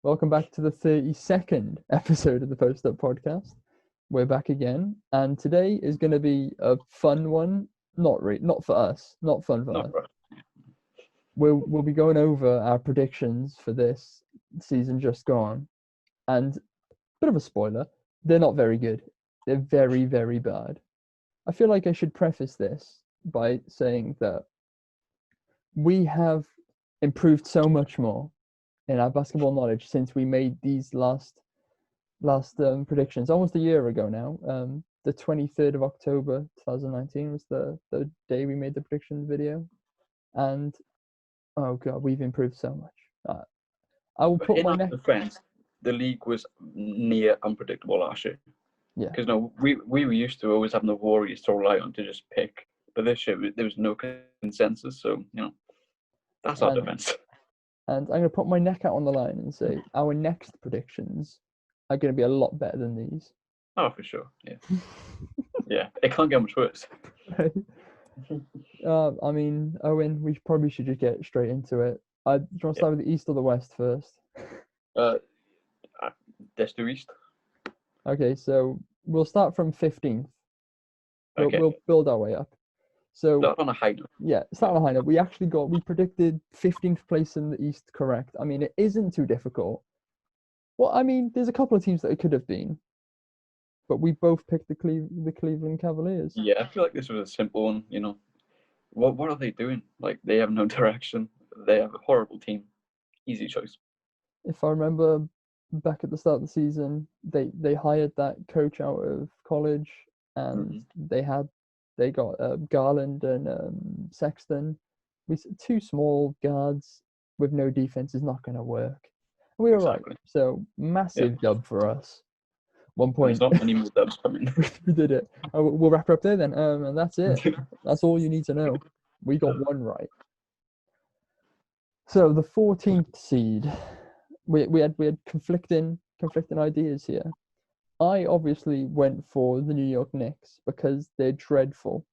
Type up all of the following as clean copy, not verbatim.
Welcome back to the 32nd episode of the Post Up Podcast. We're back again, and today is going to be a fun one. Not for us. Not fun for us. We'll be going over our predictions for this season just gone, and a bit of a spoiler: they're not very good. They're very, very bad. I feel like I should preface this by saying that we have improved so much more in our basketball knowledge since we made these last predictions almost a year ago now. The 23rd of October 2019 was the day we made the predictions video, and oh god, we've improved so much. I will put my neck. Defense, the league was near unpredictable last year. Yeah, because we were used to always having the Warriors to rely on to just pick, but this year there was no consensus, so that's our defense. And I'm going to put my neck out on the line and say our next predictions are going to be a lot better than these. Oh, for sure. Yeah. Yeah, it can't get much worse. I mean, Owen, we probably should just get straight into it. Do you want to start with the East or the West first? Let's do East. Okay, so we'll start from 15th. Okay. We'll build our way up. So start on a high note. Yeah, start on a high note. We predicted 15th place in the East correct. I mean, it isn't too difficult. Well, I mean, there's a couple of teams that it could have been, but we both picked the Cleveland Cavaliers. Yeah, I feel like this was a simple one. What are they doing? Like, they have no direction. They have a horrible team. Easy choice. If I remember back at the start of the season, they hired that coach out of college, and they got Garland and Sexton. Two small guards with no defense is not going to work. We were right. So massive dub for us. 1 point. There's not many more dubs coming. We did it. We'll wrap up there then. And that's it. That's all you need to know. We got one right. So the 14th seed. We had conflicting ideas here. I obviously went for the New York Knicks because they're dreadful,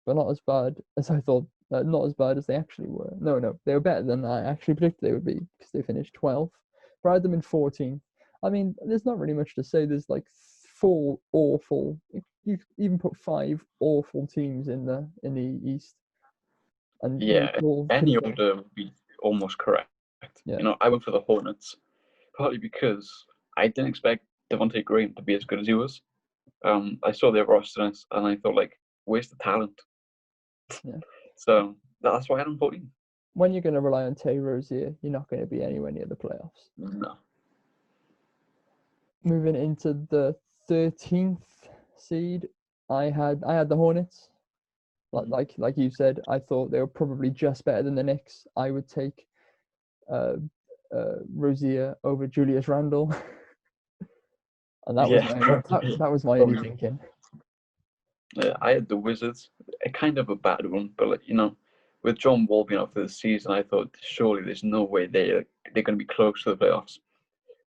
but not as bad as I thought. Not as bad as they actually were. No, they were better than I actually predicted they would be because they finished 12th. But I had them in 14th. I mean, there's not really much to say. There's like 4 awful. You even put 5 awful teams in the East. And any order would be almost correct. Yeah. I went for the Hornets, partly because I didn't expect Devontae Graham to be as good as he was. I saw their roster and I thought, like, where's the talent? Yeah. So that's why I had him 14. When you're going to rely on Tay Rozier, you're not going to be anywhere near the playoffs. No. Moving into the 13th seed, I had the Hornets. Like you said, I thought they were probably just better than the Knicks. I would take Rozier over Julius Randle. And that was my only thinking. Yeah, I had the Wizards. Kind of a bad one, but with John Wall being out for the season, I thought surely there's no way they're going to be close to the playoffs.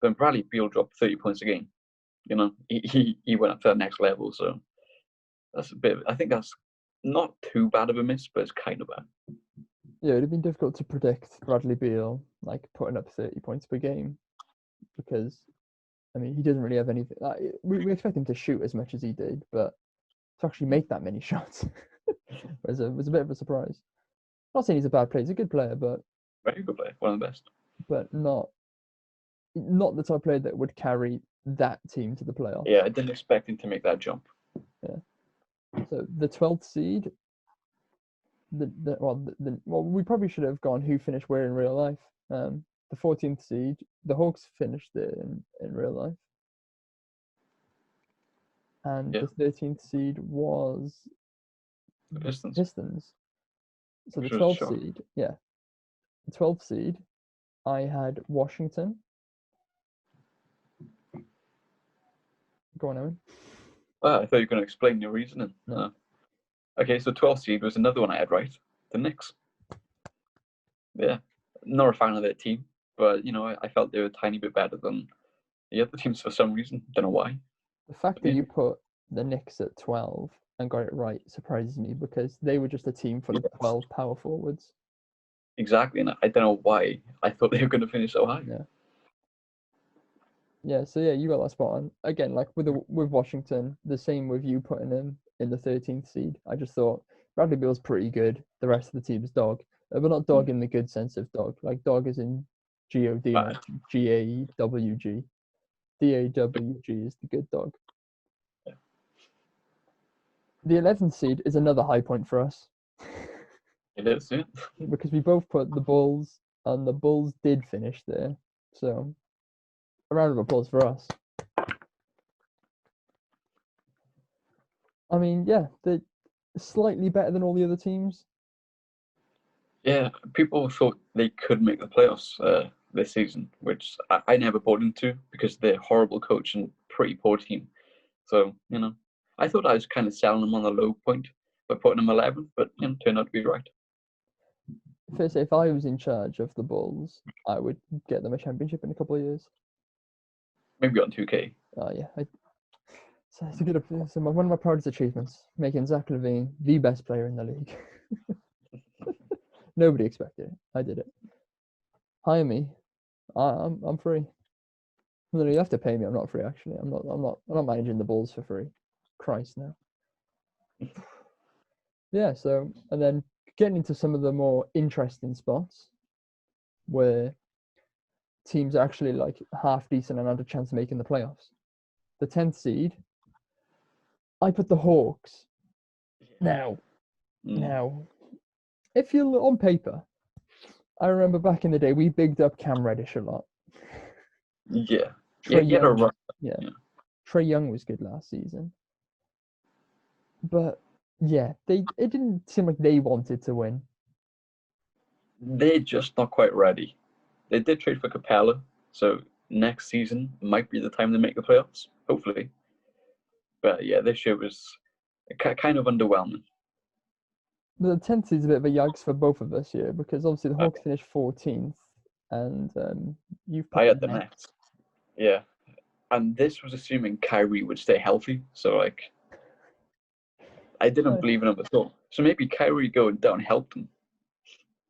But Bradley Beal dropped 30 points a game. He went up to that next level. So that's a bit. I think that's not too bad of a miss, but it's kind of bad. Yeah, it'd have been difficult to predict Bradley Beal like putting up 30 points per game because, I mean, he doesn't really have anything. We expect him to shoot as much as he did, but to actually make that many shots was a bit of a surprise. Not saying he's a bad player; he's a good player, but very good player, one of the best. But not the type of player that would carry that team to the playoffs. Yeah, I didn't expect him to make that jump. Yeah. So the 12th seed. We probably should have gone who finished where in real life. The 14th seed, the Hawks finished there in real life. And the 13th seed was the Pistons. So the 12th seed, the 12th seed, I had Washington. Go on, Owen. I thought you were going to explain your reasoning. No. Okay, so 12th seed was another one I had right. The Knicks. Yeah, not a fan of their team, but I felt they were a tiny bit better than the other teams for some reason. Don't know why. The fact that you put the Knicks at 12 and got it right surprises me because they were just a team full of 12 power forwards. Exactly, and I don't know why I thought they were going to finish so high. Yeah. Yeah, so you got that spot on. Again, like with Washington, the same with you putting him in the 13th seed. I just thought Bradley Beal's pretty good. The rest of the team's dog. But not dog in the good sense of dog. Like dog is in G-O-D, not G-A-W-G. D-A-W-G is the good dog. Yeah. The 11th seed is another high point for us. It is, yeah. Because we both put the Bulls, and the Bulls did finish there. So, a round of applause for us. I mean, yeah, they're slightly better than all the other teams. Yeah, people thought they could make the playoffs this season, which I never bought into because they're horrible coach and pretty poor team. So, I thought I was kind of selling them on the low point by putting them 11th, but turned out to be right. First, if I was in charge of the Bulls, I would get them a championship in a couple of years. Maybe on 2K. Oh, yeah. So it's a good. So one of my proudest achievements, making Zach LaVine the best player in the league. Nobody expected it. I did it. Hire me. I'm free. No, you have to pay me. I'm not free. Actually, I'm not managing the Bulls for free. Christ, no. Yeah. So and then getting into some of the more interesting spots where teams are actually like half decent and had a chance of making the playoffs. The 10th seed. I put the Hawks. Now, if you're on paper, I remember back in the day we bigged up Cam Reddish a lot. Yeah. Trae Young, yeah. Trae Young was good last season. But yeah, it didn't seem like they wanted to win. They're just not quite ready. They did trade for Capella, so next season might be the time they make the playoffs, hopefully. But yeah, this year was kind of underwhelming. But the 10th is a bit of a yikes for both of us here because obviously the Hawks finished 14th and you've put I had the Nets. Yeah. And this was assuming Kyrie would stay healthy. So, I didn't believe in him at all. So maybe Kyrie going down helped him.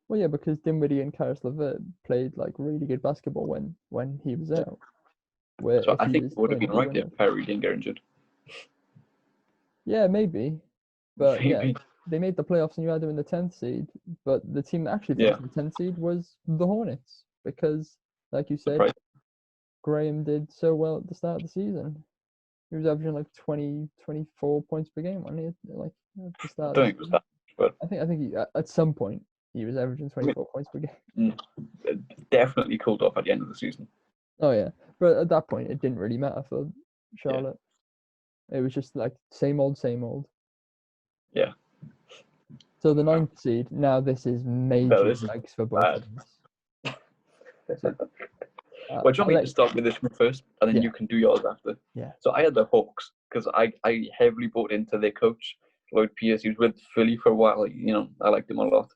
Well, yeah, because Dinwiddie and Karis LeVert played like really good basketball when he was out. So I think it would have been right if Kyrie didn't get injured. Yeah, maybe. But maybe. Yeah, they made the playoffs and you had them in the 10th seed. But the team that actually finished in the 10th seed was the Hornets because, like you said, Graham did so well at the start of the season. He was averaging like 24 points per game, wasn't he? Like at the start. I don't think it was that much, but I think he, at some point he was averaging 24 points per game. It definitely cooled off at the end of the season. Oh yeah, but at that point it didn't really matter for Charlotte. Yeah. It was just like same old, same old. Yeah. So the 9th seed. Now this is major yikes for both of us. So, well, do you want me to start with this one first, and then you can do yours after? Yeah. So I had the Hawks because I heavily bought into their coach, Lloyd Pierce. He was with Philly for a while. I liked him a lot.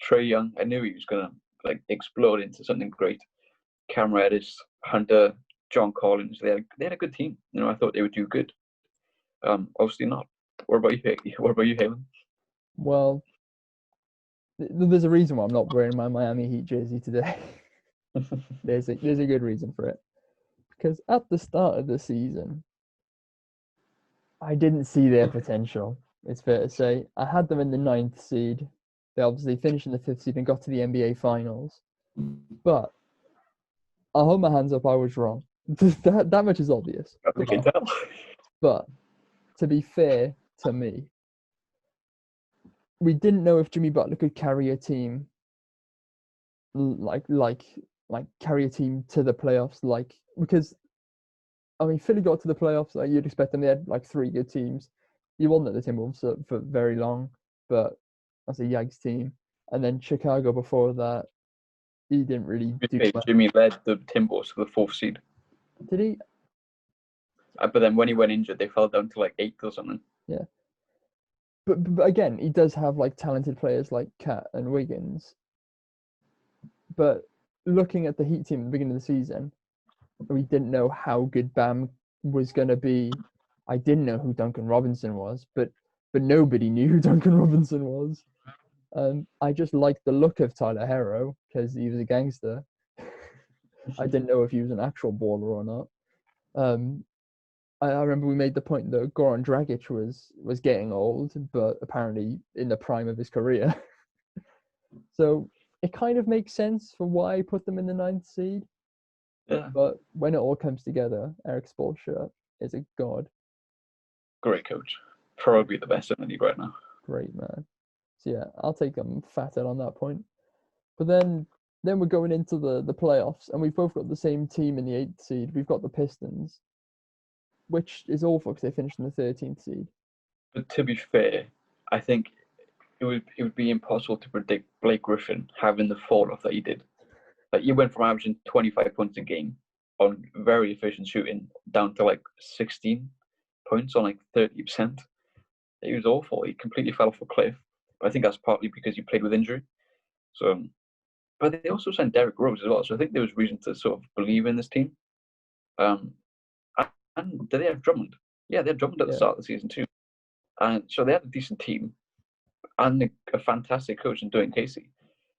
Trae Young, I knew he was gonna explode into something great. Cam Reddish, Hunter, John Collins. They had a good team. I thought they would do good. Obviously not. What about you, Halen? Well, there's a reason why I'm not wearing my Miami Heat jersey today. There's a good reason for it. Because at the start of the season, I didn't see their potential. It's fair to say. I had them in the 9th seed. They obviously finished in the 5th seed and got to the NBA Finals. But I'll hold my hands up, I was wrong. that much is obvious. I can tell. But to be fair to me, we didn't know if Jimmy Butler could carry a team like carry a team to the playoffs, because I mean Philly got to the playoffs, like you'd expect them. They had like 3 good teams. You wasn't at the Timberwolves for very long, but that's a yikes team. And then Chicago before that, he didn't really do well. Jimmy led the Timberwolves to the 4th seed. Did he? But then when he went injured, they fell down to like 8th or something. Yeah. But again, he does have like talented players like Cat and Wiggins. But looking at the Heat team at the beginning of the season, we didn't know how good Bam was going to be. I didn't know who Duncan Robinson was, but nobody knew who Duncan Robinson was. I just liked the look of Tyler Herro because he was a gangster. I didn't know if he was an actual baller or not. I remember we made the point that Goran Dragic was getting old, but apparently in the prime of his career. So it kind of makes sense for why I put them in the 9th seed. Yeah. But when it all comes together, Eric Spoelstra is a god. Great coach. Probably the best in the league right now. Great man. So yeah, I'll take them fat out on that point. But then we're going into the playoffs, and we've both got the same team in the 8th seed. We've got the Pistons, which is awful because they finished in the 13th seed. But to be fair, I think it would be impossible to predict Blake Griffin having the fall off that he did. Like, he went from averaging 25 points a game on very efficient shooting down to like 16 points on like 30%. It was awful. He completely fell off a cliff. But I think that's partly because he played with injury. So, but they also signed Derrick Rose as well. So I think there was reason to sort of believe in this team. And did they have Drummond? Yeah, they had Drummond at the start of the season too. And so they had a decent team and a fantastic coach in Dwayne Casey.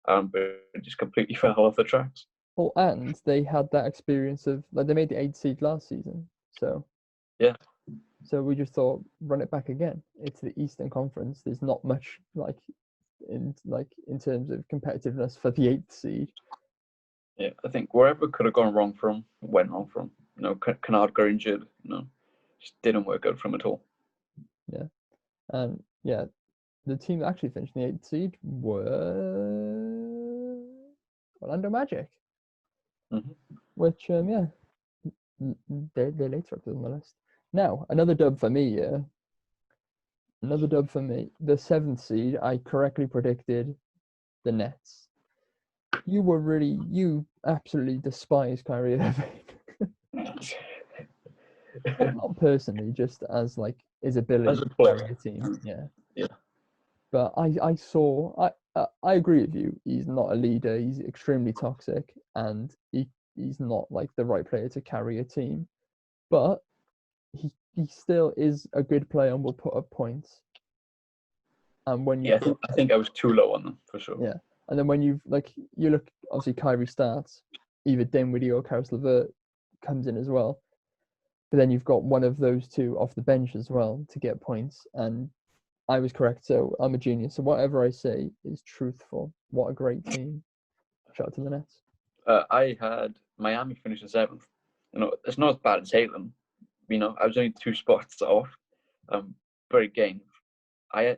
But it just completely fell off the tracks. Well, and they had that experience of, like, they made the 8th seed last season. So yeah. So we just thought, run it back again. It's the Eastern Conference. There's not much in terms of competitiveness for the 8th seed. Yeah, I think wherever could have gone wrong from went wrong from. Kennard got injured. Just didn't work out for him at all. Yeah, and yeah, the team that actually finished in the 8th seed were Orlando Magic, which they're later up on the list. Now another dub for me. Another dub for me. The 7th seed, I correctly predicted the Nets. You absolutely despise Kyrie Irving. Not personally, just as like his ability to carry a team. Yeah. But I agree with you. He's not a leader. He's extremely toxic, and he's not like the right player to carry a team. But he still is a good player and will put up points. And when I think I was too low on them for sure. Yeah, and then when you look, obviously Kyrie starts, either Dinwiddie or Karis LeVert comes in as well. But then you've got one of those two off the bench as well to get points. And I was correct, so I'm a genius. So whatever I say is truthful. What a great team. Shout out to the Nets. I had Miami finish in 7th. It's not as bad as Salem. I was only 2 spots off. But again, I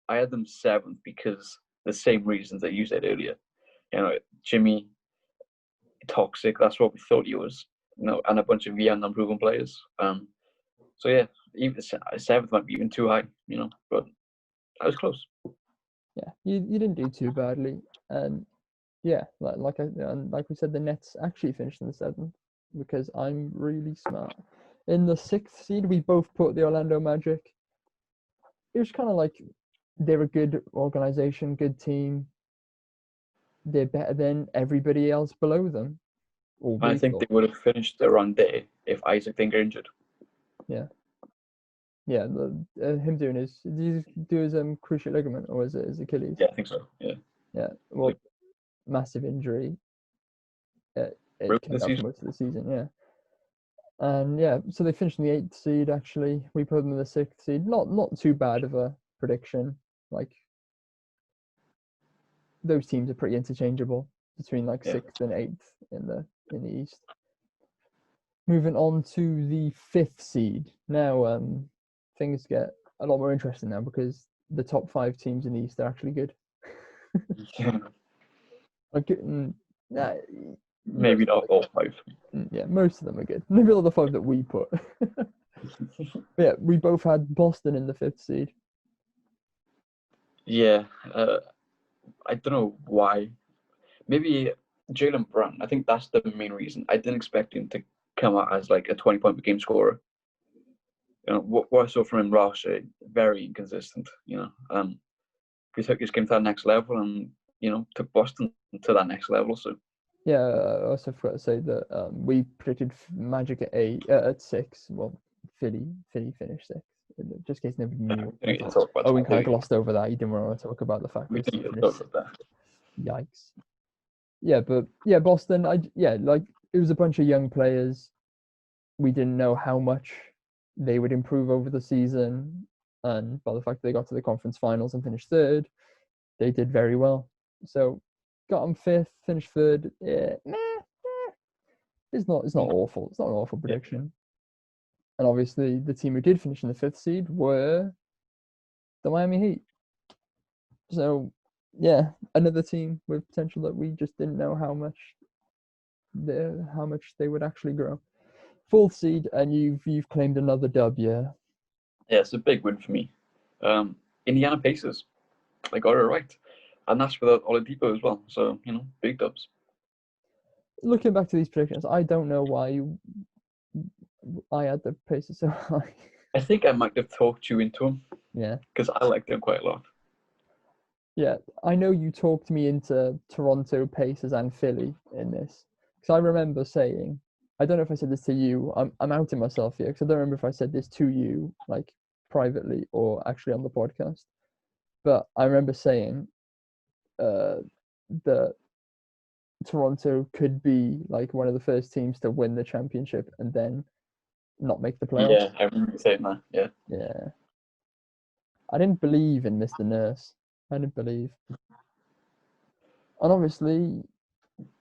had them 7th because the same reasons that you said earlier. Jimmy, toxic. That's what we thought he was. And a bunch of young, unproven players. So yeah, even 7th might be even too high. But I was close. Yeah, you didn't do too badly, and yeah, like we said, the Nets actually finished in the 7th because I'm really smart. In the 6th seed, we both put the Orlando Magic. It was kind of like they're a good organization, good team. They're better than everybody else below them. I think they would have finished around there if Isaac didn't get injured. Yeah. Yeah, him doing did he do his cruciate ligament or is it his Achilles? Yeah, I think so. Yeah. Yeah. Well, massive injury. It came out for most of the season. Yeah. And yeah, so they finished in the 8th seed. Actually, we put them in the 6th seed. Not too bad of a prediction. Like, those teams are pretty interchangeable between 6th and 8th in the East. Moving on to the 5th seed. Now, things get a lot more interesting now because the top 5 teams in the East are actually good. Maybe not all 5. Yeah, most of them are good. Maybe all the 5 that we put. Yeah, we both had Boston in the 5th seed. Yeah, I don't know why. Maybe Jaylen Brown. I think that's the main reason. I didn't expect him to come out as like a 20-point per game scorer. What I saw from him last year, very inconsistent. He took his game to that next level and took Boston to that next level. So yeah, I also forgot to say that we predicted Magic at 6. Well, Philly finished 6. Just in case nobody knew. We kind of glossed over that. You didn't want to talk about the fact we that didn't talk about that. Yikes. Yeah, but yeah, Boston. It was a bunch of young players. we didn't know how much they would improve over the season, and by the fact they got to the conference finals and finished third, they did very well. So got them fifth, finished third. Yeah, it's not awful. It's not an awful prediction. And obviously, the team who did finish in the fifth seed were the Miami Heat. So yeah, another team with potential that we just didn't know how much they would actually grow. Fourth seed, and you've claimed another dub, yeah. Yeah, it's a big win for me. Indiana Pacers, they got it right, and that's without Oladipo as well. So big dubs. Looking back to these predictions, I don't know why I had the Pacers so high. I think I might have talked you into them. Yeah. Because I like them quite a lot. Yeah, I know you talked me into Toronto, Pacers, and Philly in this. Because I remember saying, I don't know if I said this to you. I'm outing myself here because I don't remember if I said this to you, like privately or actually on the podcast. But I remember saying that Toronto could be like one of the first teams to win the championship and then not make the playoffs. Yeah, I remember saying that. Yeah. Yeah. I didn't believe in Mr. Nurse. I didn't believe. And obviously,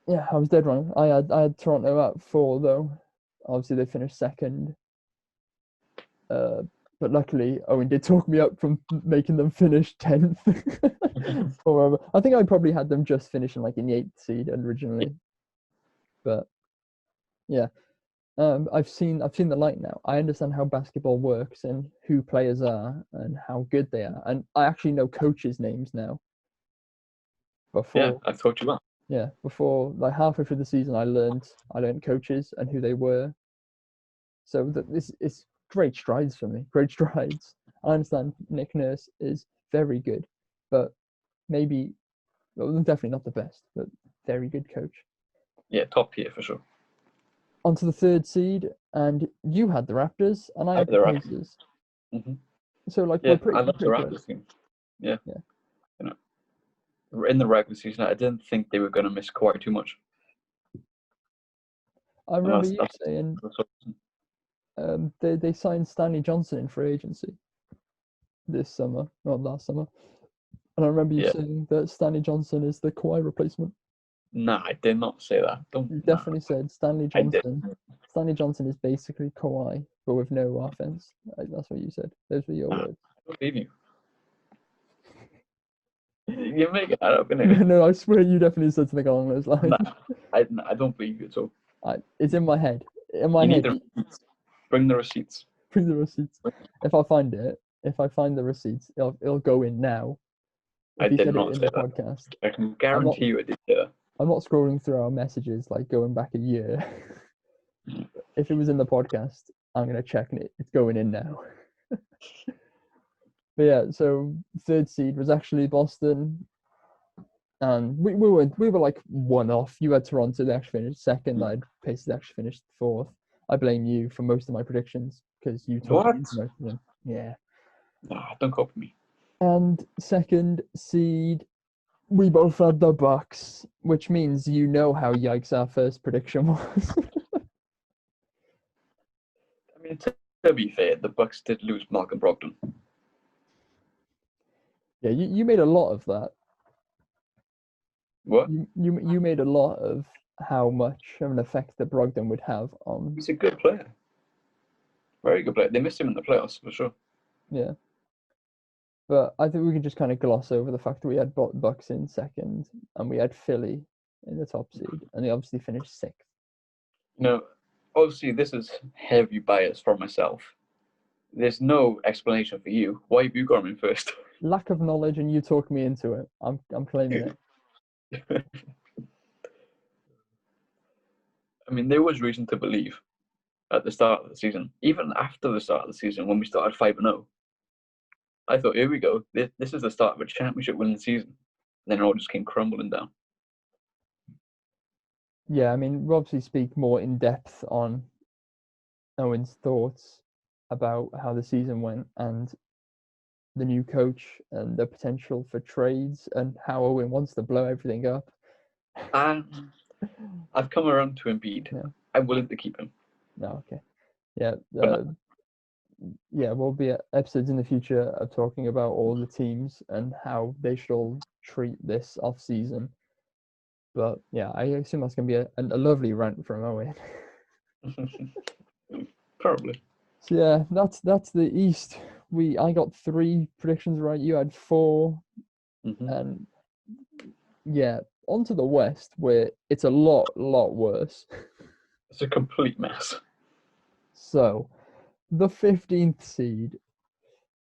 yeah, I was dead wrong. I had Toronto at 4 though. Obviously, they finished second. But luckily, Owen did talk me up from making them finish 10th. Or I think I probably had them just finishing like in the 8th seed originally. But yeah, I've seen the light now. I understand how basketball works and who players are and how good they are, and I actually know coaches' names now. Yeah, I thought you were. Yeah, before like halfway through the season, I learned coaches and who they were. So this is great strides for me. Great strides. I understand Nick Nurse is very good, but maybe definitely not the best, but very good coach. Yeah, top tier for sure. On to the third seed, and you had the Raptors, and I had the Pacers. Mm-hmm. So like yeah, we're pretty. I love the Raptors team. Yeah. In the regular season, I didn't think they were going to miss quite too much. I remember you saying they signed Stanley Johnson in free agency this summer, not last summer. And I remember you saying that Stanley Johnson is the Kawhi replacement. No, I did not say that. You definitely said Stanley Johnson. Stanley Johnson is basically Kawhi, but with no offense. That's what you said. Those were your words. I don't believe you. You're making that up, innit? No, I swear you definitely said something along those lines. Nah, I don't believe you at all. It's in my head. In my head. Bring the receipts. Bring the receipts. If I find the receipts, it'll go in now. I did not say that. Podcast. I can guarantee you I did say that. I'm not scrolling through our messages like going back a year. If it was in the podcast, I'm gonna check it. It's going in now. But yeah, so third seed was actually Boston, and we were like one off. You had Toronto, they actually finished second. I had Pacers actually finished fourth. I blame you for most of my predictions because you told me most of them. Yeah. Nah, don't copy me. And second seed, we both had the Bucks, which means you know how yikes our first prediction was. I mean, to be fair, the Bucks did lose Malcolm Brogdon. Yeah, you made a lot of that. What? You made a lot of how much of an effect that Brogdon would have on. He's a good player. Very good player. They missed him in the playoffs, for sure. Yeah. But I think we can just kind of gloss over the fact that we had Bucks in second and we had Philly in the top seed, and they obviously finished sixth. Obviously this is heavy bias for myself. There's no explanation for you. Why have you got him in first? Lack of knowledge, and you talk me into it. I'm claiming it. I mean, there was reason to believe at the start of the season, even after the start of the season when we started 5-0. I thought, here we go. This is the start of a championship winning season. And then it all just came crumbling down. Yeah, I mean, we'll obviously speak more in depth on Owen's thoughts about how the season went and the new coach and the potential for trades and how Owen wants to blow everything up. I've come around to Embiid. Yeah. I'm willing to keep him. No, okay. Yeah, we'll be episodes in the future of talking about all the teams and how they should all treat this off season. But yeah, I assume that's going to be a lovely rant from Owen. Probably. So yeah, that's the East. I got 3 predictions right. You had 4, and yeah, onto the West where it's a lot worse. It's a complete mess. So, the 15th seed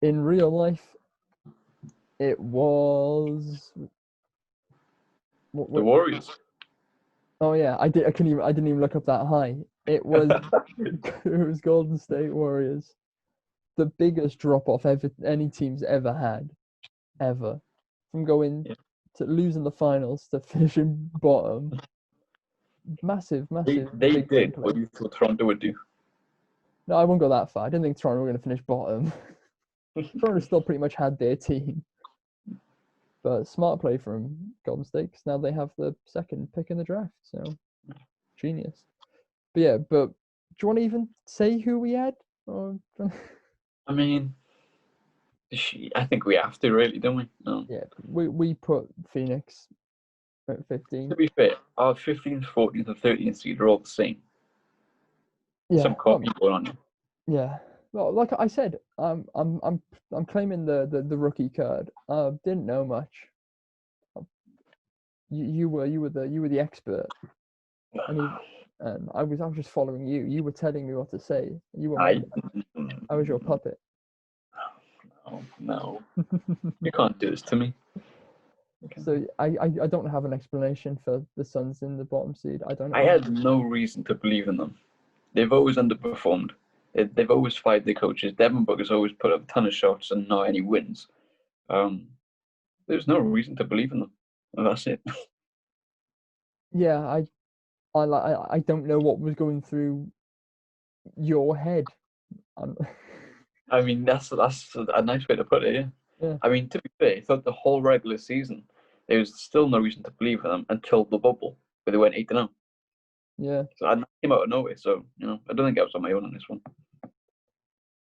in real life, it was The Warriors. Oh yeah, I didn't even look up that high. It was it was Golden State Warriors. The biggest drop off any team's ever had, ever, from going to losing the finals to finishing bottom. Massive. They did what you thought Toronto would do. No, I won't go that far. I didn't think Toronto were going to finish bottom. Toronto still pretty much had their team. But smart play from Golden State, because now they have the 2nd pick in the draft. So, genius. But yeah, do you want to even say who we had? Or... I mean, I think we have to, really, don't we? No. Yeah, we put Phoenix at 15. To be fair, our 15th, 14th, and 13th seed are all the same. Yeah, some copy going on. Yeah, well, like I said, I'm claiming the rookie card. Didn't know much. You were the expert, and I was just following you. You were telling me what to say. You were I was your puppet. No. You can't do this to me. So I don't have an explanation for the Suns in the bottom seed. I had no reason to believe in them. They've always underperformed. They've always fired their coaches. Devin Booker's always put up a ton of shots and not any wins. There's no reason to believe in them. And that's it. Yeah, I don't know what was going through your head. I mean, that's a nice way to put it. Yeah. I mean, to be fair, throughout the whole regular season, there was still no reason to believe in them until the bubble, where they went 8-0. Yeah. So I came out of nowhere. So I don't think I was on my own on this one.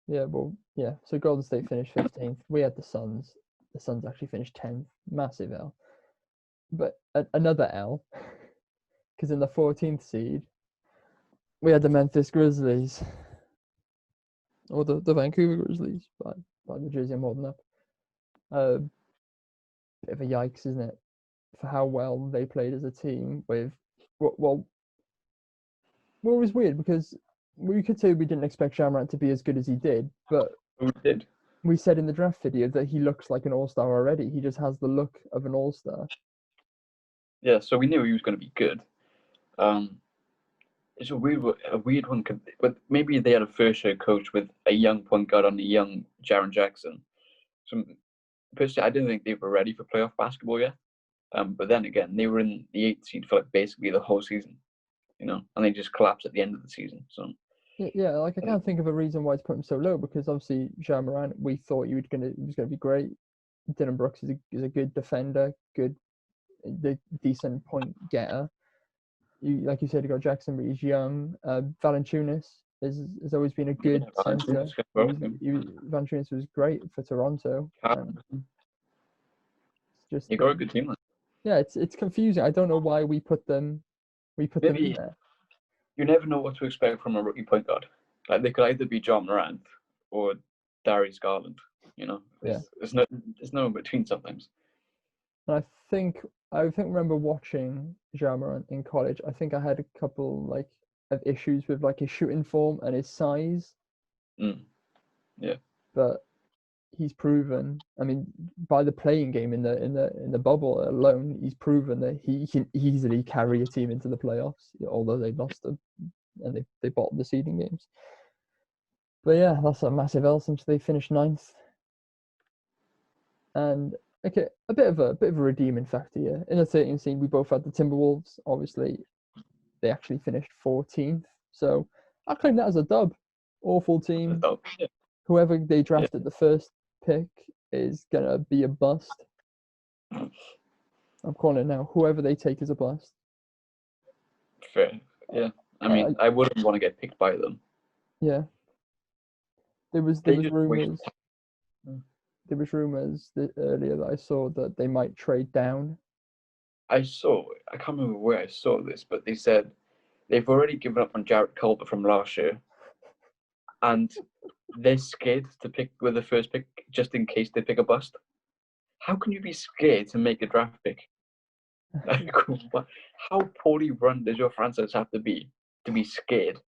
Yeah, well, yeah. So Golden State finished 15th. We had the Suns. The Suns actually finished 10th. Massive L. But another L, because in the 14th seed, we had the Memphis Grizzlies, or the Vancouver Grizzlies, by the jersey I'm holding up. Bit of a yikes, isn't it? For how well they played as a team with, well, it was weird because we could say we didn't expect Ja Morant to be as good as he did, but we did. We said in the draft video that he looks like an all-star already. He just has the look of an all-star. Yeah, so we knew he was going to be good. It's a weird one, but maybe they had a first-year coach with a young point guard and a young Jaren Jackson. So personally, I didn't think they were ready for playoff basketball yet. But then again, they were in the 8th seed for like basically the whole season, and they just collapsed at the end of the season. So yeah, like I can't think of a reason why it's put him so low, because obviously Ja Morant, we thought he was gonna be great. Dylan Brooks is a good defender, decent point getter. Like you said, you got Jackson, but he's young. Valanciunas has always been a good center. Valanciunas was great for Toronto. You got a good team. Yeah, it's confusing. I don't know why we put them in there. You never know what to expect from a rookie point guard. Like, they could either be John Morant or Darius Garland. There's no in between sometimes. And I remember watching Ja Morant in college. I think I had a couple of issues with his shooting form and his size. Yeah. But he's proven. I mean, by the playing game in the bubble alone, he's proven that he can easily carry a team into the playoffs. Although they lost them and they bottomed the seeding games. But yeah, that's a massive L since they finished 9th. And okay, a bit of a redeeming factor here. In the 13th seed, we both had the Timberwolves. Obviously, they actually finished 14th. So I claim that as a dub. Awful team. Yeah. Whoever they drafted the first pick is gonna be a bust. I'm calling it now. Whoever they take is a bust. Fair. Yeah. I mean, I wouldn't want to get picked by them. Yeah. There was They just waste rumors. time. There was rumors that earlier that I saw that they might trade down. I can't remember where I saw this, but they said they've already given up on Jarrett Culver from last year, and they're scared to pick with the first pick just in case they pick a bust. How can you be scared to make a draft pick? How poorly run does your franchise have to be scared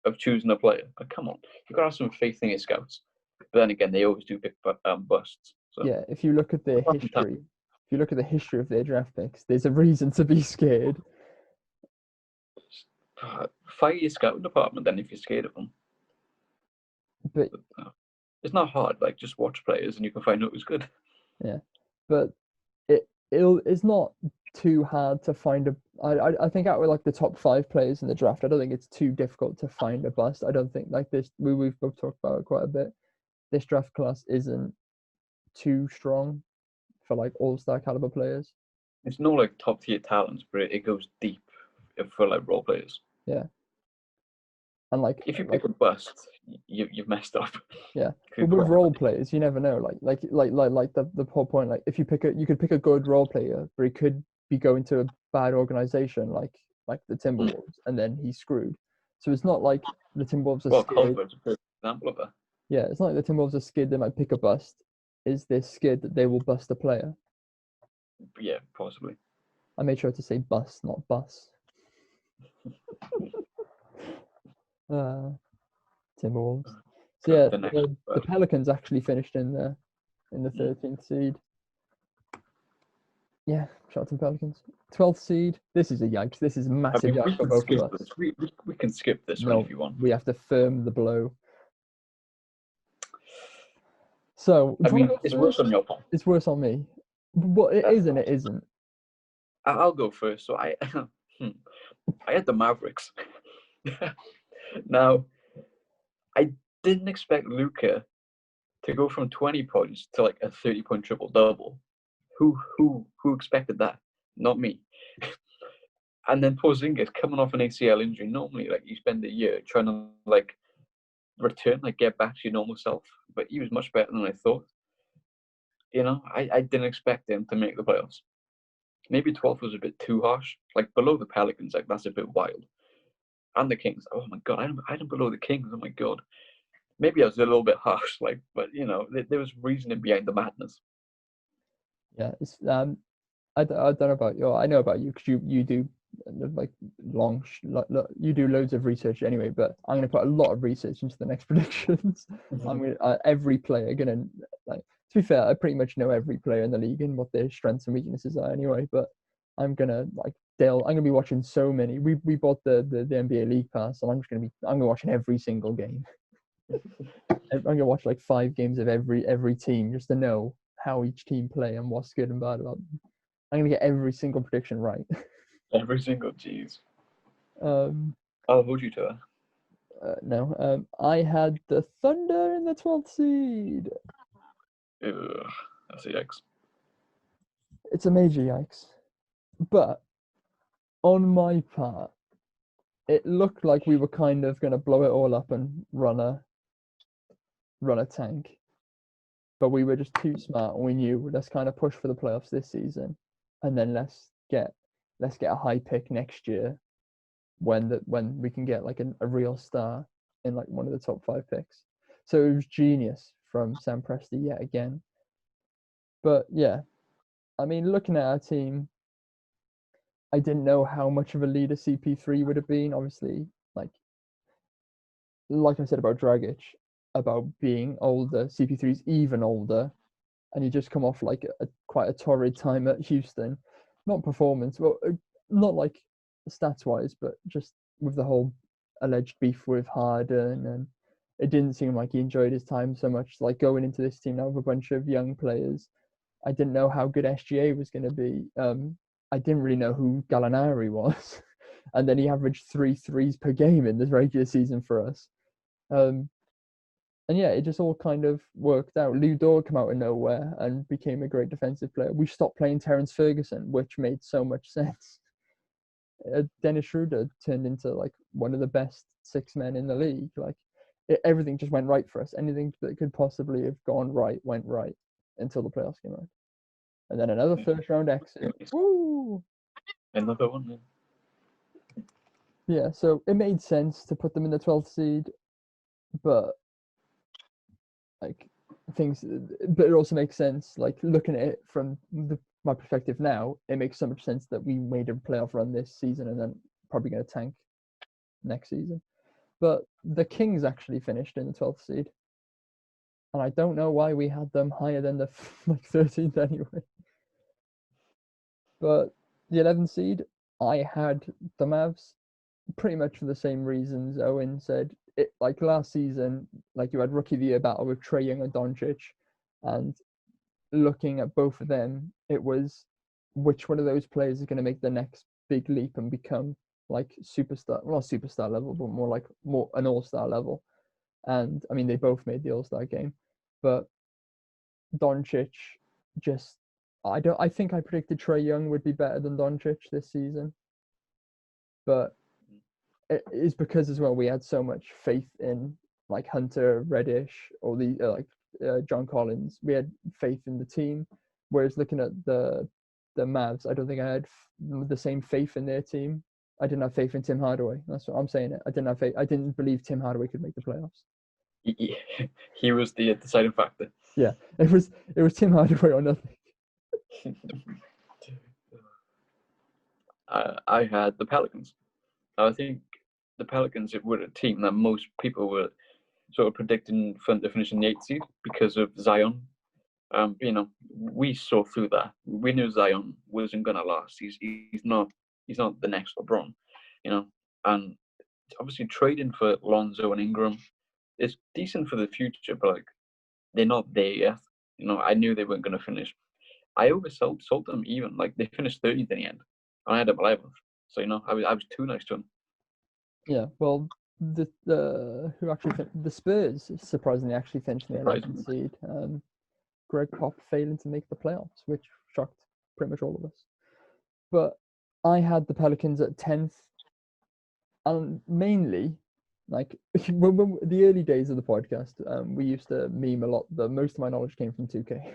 of choosing a player? Like, come on, you've got to have some faith in your scouts. But then again, they always do pick busts. So. Yeah, if you look at their history, if you look at the history of their draft picks, there's a reason to be scared. Fire your scouting department then if you're scared of them. But it's not hard. Like, just watch players and you can find out who's good. Yeah, but it's not too hard to find I think out of like the top 5 players in the draft, I don't think it's too difficult to find a bust. I don't think like this. We've both talked about it quite a bit. This draft class isn't too strong for like all-star caliber players. It's not like top tier talents, but it goes deep for like role players. Yeah. And like if you pick a bust, you've messed up. Yeah, but with role players, you never know. Like the whole point. Like if you could pick a good role player, but he could be going to a bad organization like the Timberwolves, and then he's screwed. So it's not like the Timberwolves are scared. Culver's a perfect example of that. Yeah, it's not like the Timberwolves are scared they might pick a bust. Is they're scared that they will bust a player? Yeah, possibly. I made sure to say bust, not bus. Timberwolves. So yeah, the Pelicans actually finished in the 13th seed. Yeah, shout out to the Pelicans. 12th seed. This is a yikes. This is a massive yikes for both of us. We can skip this one if you want. We have to firm the blow. So I mean, it's worse on your part. It's worse on me. But it is and it isn't. I'll go first. So I had the Mavericks. Now, I didn't expect Luka to go from 20 points to like a 30-point triple-double. Who expected that? Not me. And then Porzingis coming off an ACL injury. Normally, like, you spend a year trying to like return, like get back to your normal self. But he was much better than I thought. You know, I didn't expect him to make the playoffs. Maybe 12th was a bit too harsh. Like below the Pelicans, like that's a bit wild. And the Kings. Oh my god, I don't below the Kings. Oh my god. Maybe I was a little bit harsh, like, but you know, there was reasoning behind the madness. Yeah, it's I don't know about you. I know about you because you do like you do loads of research anyway. But I'm gonna put a lot of research into the next predictions. Mm-hmm. I'm gonna every player gonna like. To be fair, I pretty much know every player in the league and what their strengths and weaknesses are anyway. But I'm gonna I'm gonna be watching so many. We bought the NBA League Pass, and I'm gonna be watching every single game. I'm gonna watch like 5 games of every team just to know how each team play and what's good and bad about them. I'm gonna get every single prediction right. Every single, jeez. I'll hold you to that. No, I had the Thunder in the 12th seed. That's a yikes. It's a major yikes. But on my part, it looked like we were kind of going to blow it all up and run a tank. But we were just too smart, and we knew let's kind of push for the playoffs this season, and then let's get a high pick next year when we can get like a real star in like one of the top 5 picks. So it was genius from Sam Presti yet again. But yeah, I mean, looking at our team, I didn't know how much of a leader CP3 would have been. Obviously, like I said about Dragic, about being older, CP3's even older, and he just come off like quite a torrid time at Houston. Not performance, well, not like stats-wise, but just with the whole alleged beef with Harden, and it didn't seem like he enjoyed his time so much. Like going into this team now with a bunch of young players, I didn't know how good SGA was going to be. I didn't really know who Gallinari was. And then he averaged 3 threes per game in this regular season for us. And yeah, it just all kind of worked out. Lou Dort came out of nowhere and became a great defensive player. We stopped playing Terrence Ferguson, which made so much sense. Dennis Schroeder turned into like one of the best 6 men in the league. Like everything just went right for us. Anything that could possibly have gone right went right until the playoffs came out, and then another first round exit. Woo! Another one. Yeah, so it made sense to put them in the 12th seed, but like but it also makes sense, like looking at it from my perspective now, it makes so much sense that we made a playoff run this season and then probably going to tank next season. But the Kings actually finished in the 12th seed, and I don't know why we had them higher than the 13th anyway. But the 11th seed, I had the Mavs pretty much for the same reasons Owen said. It like last season, like you had rookie of the year battle with Trae Young and Doncic, and looking at both of them, it was which one of those players is going to make the next big leap and become like superstar, well, not superstar level, but more an all-star level. And I mean, they both made the all-star game, but Doncic just I think I predicted Trae Young would be better than Doncic this season, but it is because as well we had so much faith in like Hunter, Reddish, or the John Collins. We had faith in the team, whereas looking at the Mavs, I don't think I had the same faith in their team. I didn't have faith in Tim Hardaway. That's what I'm saying. I didn't have faith. I didn't believe Tim Hardaway could make the playoffs. He was the deciding factor. Yeah, it was Tim Hardaway or nothing. I had the Pelicans. I think the Pelicans were a team that most people were sort of predicting to finish in the 8th seed because of Zion. We saw through that. We knew Zion wasn't gonna last. He's not the next LeBron, and obviously trading for Lonzo and Ingram is decent for the future, but like they're not there yet. I knew they weren't gonna finish. I oversold them even. Like they finished 30th in the end. And I had them 11th. So I was too nice to them. Yeah, well, the Spurs surprisingly actually finished in the 11th seed. Greg Pop failing to make the playoffs, which shocked pretty much all of us. But I had the Pelicans at 10th, and mainly, like when the early days of the podcast, we used to meme a lot. But most of my knowledge came from 2K,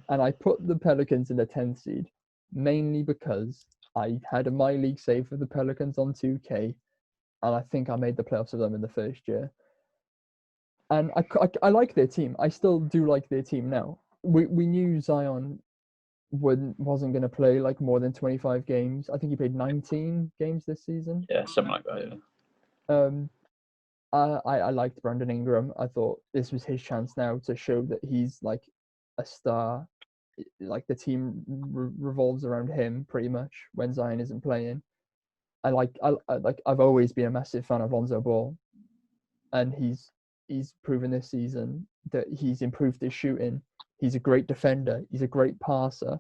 and I put the Pelicans in the 10th seed mainly because I had a my league save for the Pelicans on 2K, and I think I made the playoffs of them in the first year. And I like their team. I still do like their team now. We knew Zion wasn't going to play like more than 25 games. I think he played 19 games this season. Yeah, something like that. Yeah. I liked Brandon Ingram. I thought this was his chance now to show that he's like a star. Like the team revolves around him pretty much when Zion isn't playing. I've always been a massive fan of Lonzo Ball, and he's proven this season that he's improved his shooting. He's a great defender. He's a great passer.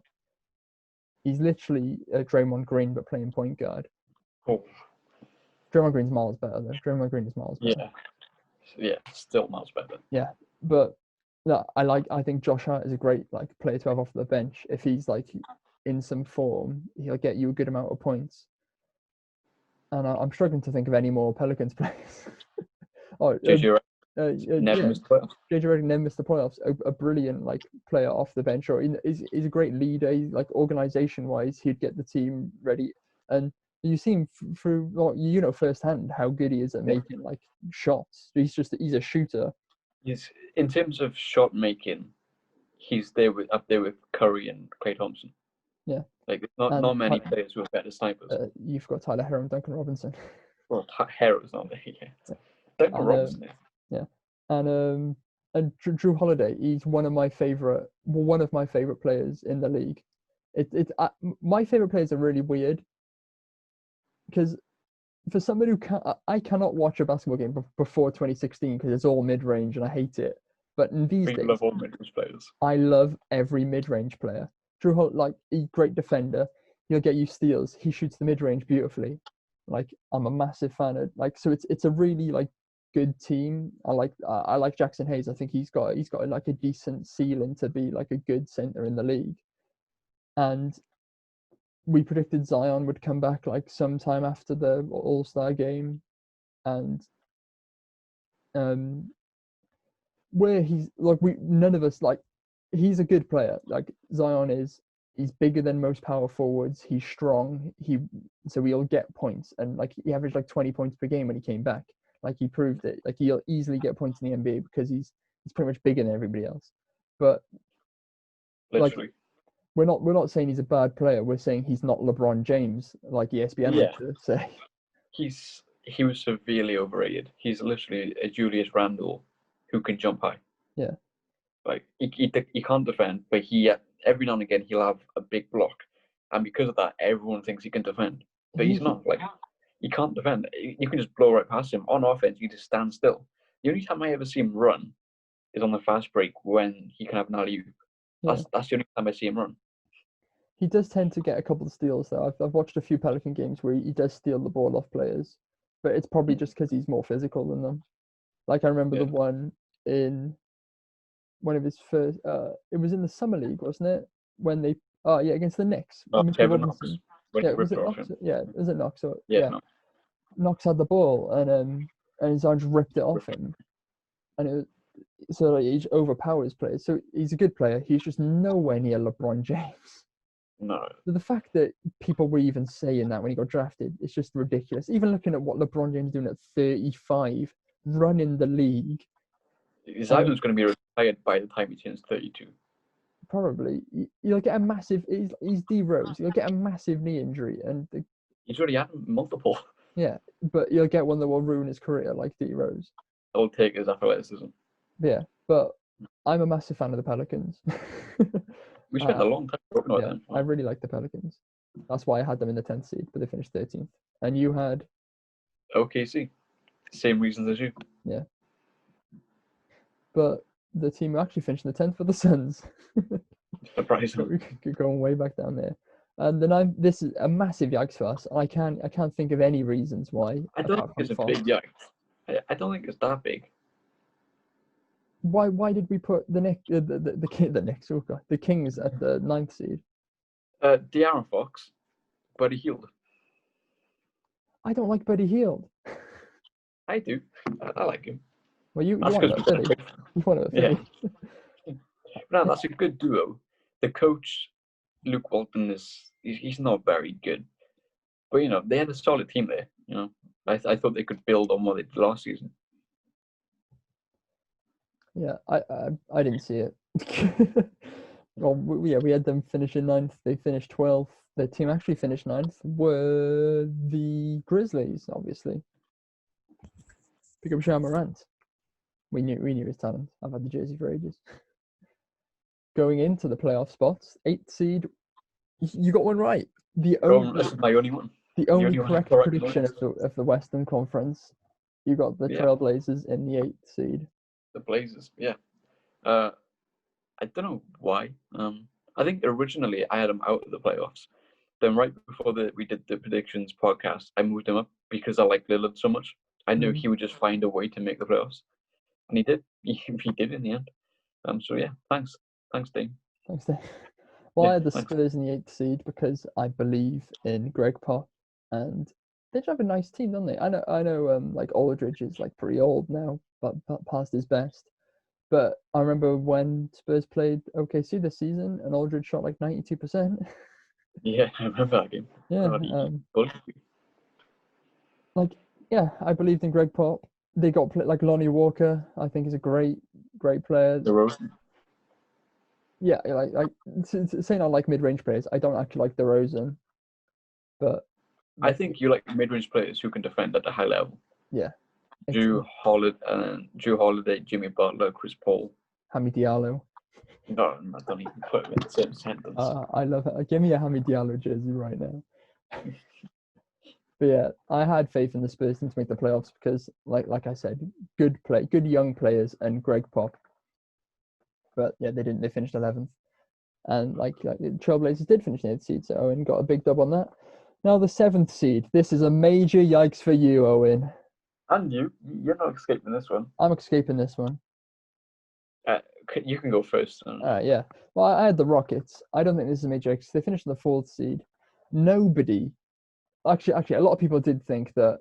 He's literally a Draymond Green but playing point guard. Cool. Draymond Green's miles better though. Draymond Green is miles better. Yeah, still miles better. Yeah, but no, I think Josh Hart is a great like player to have off the bench. If he's like in some form, he'll get you a good amount of points. And I'm struggling to think of any more Pelicans players. JJ never missed the playoffs. JJ Redick never missed the playoffs. A brilliant like player off the bench, or he's a great leader. He's, like organization wise, he'd get the team ready. And you see him through firsthand how good he is at making like shots. He's a shooter. He's in terms of shot making, he's up there with Curry and Klay Thompson. Yeah, like not many players who are better snipers. You've got Tyler Herro and Duncan Robinson. Well, Herro's not there yet. Yeah. Duncan Robinson. Yeah, and Drew Holiday. He's one of my favorite players in the league. My favorite players are really weird because for somebody who I cannot watch a basketball game before 2016 because it's all mid-range and I hate it. But in these days, love all mid-range players. I love every mid-range player. Drew Holiday, like a great defender, he'll get you steals. He shoots the mid-range beautifully. Like I'm a massive fan of so it's a really like good team. I like Jackson Hayes. I think he's got like a decent ceiling to be like a good center in the league. And we predicted Zion would come back like sometime after the All-Star game, and where he's like none of us like he's a good player. Like Zion is, he's bigger than most power forwards. He's strong. So he'll get points, and like he averaged like 20 points per game when he came back. Like he proved it. Like he'll easily get points in the NBA because he's pretty much bigger than everybody else. But Literally. like we're not saying he's a bad player. We're saying he's not LeBron James, like ESPN like to say. He was severely overrated. He's literally a Julius Randle who can jump high. Yeah. Like he can't defend, but he every now and again he'll have a big block, and because of that, everyone thinks he can defend. But he's not. Like he can't defend. You can just blow right past him. On offense, you just stand still. The only time I ever see him run is on the fast break when he can have an alley-oop. That's the only time I see him run. He does tend to get a couple of steals though. I've watched a few Pelican games where he does steal the ball off players, but it's probably just because he's more physical than them. Like I remember the one in one of his first. It was in the summer league, wasn't it? When they against the Knicks. Mr. Robinson. Was it Knox? Yeah, was it Knox? Knox had the ball and Zion just ripped it off him, and he just overpowers players. So he's a good player. He's just nowhere near LeBron James. No. The fact that people were even saying that when he got drafted, it's just ridiculous. Even looking at what LeBron James is doing at 35, running the league. Zion's going to be retired by the time he turns 32. Probably. You'll get a massive... He's D Rose. You'll get a massive knee injury. And he's already had multiple. Yeah, but you'll get one that will ruin his career like D Rose. I'll take his athleticism. Yeah, but I'm a massive fan of the Pelicans. We spent a long time talking about them. I really like the Pelicans. That's why I had them in the 10th seed, but they finished 13th. And you had? OKC. Same reasons as you. Yeah. But the team who actually finished in the 10th for the Suns. Surprising. We could go way back down there. And then this is a massive yikes for us. I can't think of any reasons why. I don't think it's a big yikes. I don't think it's that big. Why did we put the Knicks? Oh God, the Kings at the 9th seed? De'Aaron Fox, Buddy Hield. I don't like Buddy Hield. I do. I like him. Well, you want a Philly. You want a Philly. Yeah. No, that's a good duo. The coach, Luke Walton, he's not very good, but they had a solid team there. I thought they could build on what they did last season. Yeah, I didn't see it. Well, we had them finishing 9th. They finished 12th. Their team actually finished 9th. Were the Grizzlies, obviously. Pick up Ja Morant. We knew his talent. I've had the jersey for ages. Going into the playoff spots, 8th seed. You got one right. That's my only one. The only correct prediction of the Western Conference. You got the Trailblazers in the 8th seed. The Blazers, yeah. I don't know why. I think originally I had them out of the playoffs. Then right before we did the predictions podcast, I moved them up because I like Lillard so much. I knew he would just find a way to make the playoffs, and he did. He did in the end. So yeah, thanks, Dane. Thanks, Dane. Well, I had the Spurs in the 8th seed because I believe in Greg Pop, and they have a nice team, don't they? I know. Like Aldridge is like pretty old now, but past his best. But I remember when Spurs played OKC this season, and Aldridge shot like 92%. Yeah, I remember that game. Yeah. I believed in Greg Pop. They got like Lonnie Walker. I think is a great player. DeRozan. Yeah, like saying I like mid-range players. I don't actually like DeRozan, but I think you like mid-range players who can defend at a high level. Yeah. Drew Holiday, Jimmy Butler, Chris Paul. Hamid Diallo. No, I don't even put him in the same sentence. I love it. Give me a Hamid Diallo jersey right now. But yeah, I had faith in the Spurs to make the playoffs because, like I said, good young players and Greg Pop. But yeah, they didn't. They finished 11th, and like the Trailblazers did finish in the 8th seed, so Owen got a big dub on that. Now the 7th seed. This is a major yikes for you, Owen. And you're not escaping this one. I'm escaping this one. You can go first. Yeah. Well, I had the Rockets. I don't think this is a major yikes. They finished in the 4th seed. Nobody Actually, a lot of people did think that